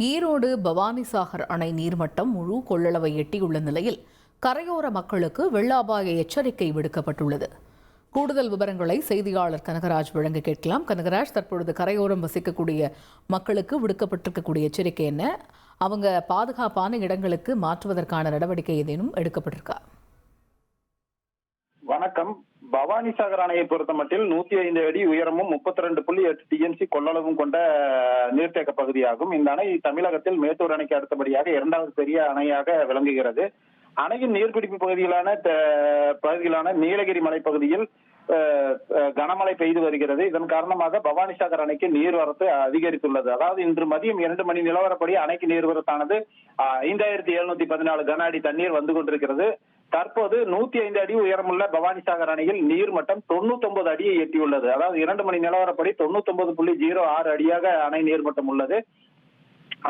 ஈரோடு பவானிசாகர் அணை நீர்மட்டம் முழு கொள்ளளவை எட்டியுள்ள நிலையில் கரையோர மக்களுக்கு வெள்ள அபாய எச்சரிக்கை விடுக்கப்பட்டுள்ளது. கூடுதல் விவரங்களை செய்தியாளர் கனகராஜ் வழங்க கேட்கலாம். கனகராஜ், தற்பொழுது கரையோரம் வசிக்கக்கூடிய மக்களுக்கு விடுக்கப்பட்டிருக்கக்கூடிய எச்சரிக்கை என்ன? அவங்க பாதுகாப்பான இடங்களுக்கு மாற்றுவதற்கான நடவடிக்கை ஏதேனும் எடுக்கப்பட்டிருக்கா? வணக்கம். பவானிசாகர் அணையை பொறுத்த மட்டில் 105 அடி உயரமும் 32.8 டிஎம்சி கொள்ளளவும் கொண்ட நீர்த்தேக்க பகுதியாகும். இந்த அணை தமிழகத்தில் மேட்டூர் அணைக்கு அடுத்தபடியாக இரண்டாவது பெரிய அணையாக விளங்குகிறது. அணையின் நீர்பிடிப்பு பகுதிகளான நீலகிரி மலைப்பகுதியில் கனமழை பெய்து வருகிறது. இதன் காரணமாக பவானிசாகர் அணைக்கு நீர்வரத்து அதிகரித்துள்ளது. அதாவது இன்று மதியம் 2 மணி நிலவரப்படி அணைக்கு நீர்வரத்தானது 5714 கன அடி தண்ணீர் வந்து கொண்டிருக்கிறது. தற்போது 105 அடி உயரமுள்ள பவானிசாகர் அணையில் நீர்மட்டம் 99 அடியை எட்டியுள்ளது. அதாவது 2 மணி நிலவரப்படி 99.06 அடியாக அணை நீர்மட்டம் உள்ளது.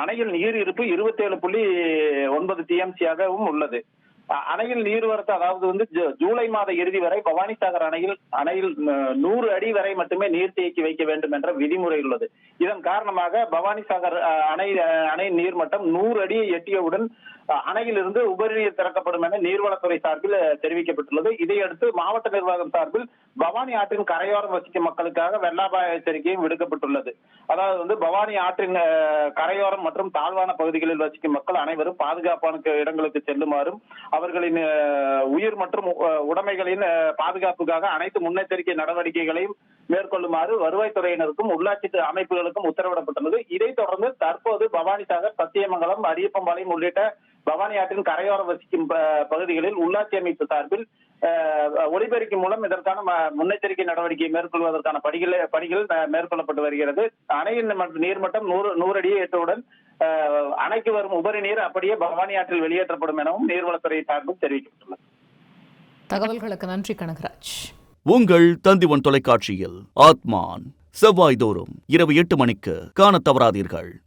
அணையில் நீர் இருப்பு 27.9 டிஎம்சியாகவும் உள்ளது. அணையில் நீர்வரத்து அதாவது ஜூலை மாத இறுதி வரை பவானிசாகர் அணையில் 100 அடி வரை மட்டுமே நீர் தேக்கி வைக்க வேண்டும் என்ற விதிமுறை உள்ளது. இதன் காரணமாக பவானிசாகர் அணை நீர்மட்டம் 100 அடியை எட்டியவுடன் அணையிலிருந்து உபரிநீர் திறக்கப்படும் என நீர்வளத்துறை சார்பில் தெரிவிக்கப்பட்டுள்ளது. இதையடுத்து மாவட்ட நிர்வாகம் சார்பில் பவானி ஆற்றின் கரையோரம் வசிக்கும் மக்களுக்காக வெள்ள அபாய எச்சரிக்கையும் விடுக்கப்பட்டுள்ளது. அதாவது பவானி ஆற்றின் கரையோரம் மற்றும் தாழ்வான பகுதிகளில் வசிக்கும் மக்கள் அனைவரும் பாதுகாப்பான இடங்களுக்கு செல்லுமாறும் அவர்களின் உயிர் மற்றும் உடைமைகளின் பாதுகாப்புக்காக அனைத்து முன்னெச்சரிக்கை நடவடிக்கைகளையும் மேற்கொள்ளுமாறு வருவாய்த்துறையினருக்கும் உள்ளாட்சி அமைப்புகளுக்கும் உத்தரவிடப்பட்டுள்ளது. இதைத் தொடர்ந்து தற்போது பவானிசாகர், சத்தியமங்கலம், அரியப்பம்பாளையம் உள்ளிட்ட பவானி ஆற்றின் கரையோரம் வசிக்கும் பகுதிகளில் உள்ளாட்சி அமைப்பு சார்பில் ஒலிபெருக்கி மூலம் இதற்கான முன்னெச்சரிக்கை நடவடிக்கையை மேற்கொள்வதற்கான பணிகள் மேற்கொள்ளப்பட்டு வருகிறது. அணையின் நீர்மட்டம் 100 அடியை எட்டுடன் அணைக்கு வரும் உபரி நீர் அப்படியே பவானி ஆற்றில் வெளியேற்றப்படும் எனவும் நீர்வளத்துறை சார்பில் தெரிவிக்கப்பட்டுள்ளது. தகவல்களுக்கு நன்றி கனகராஜ். உங்கள் தந்திவன் தொலைக்காட்சியில் ஆத்மான் செவ்வாய்தோறும் இரவு 8 மணிக்கு காணத் தவறாதீர்கள்.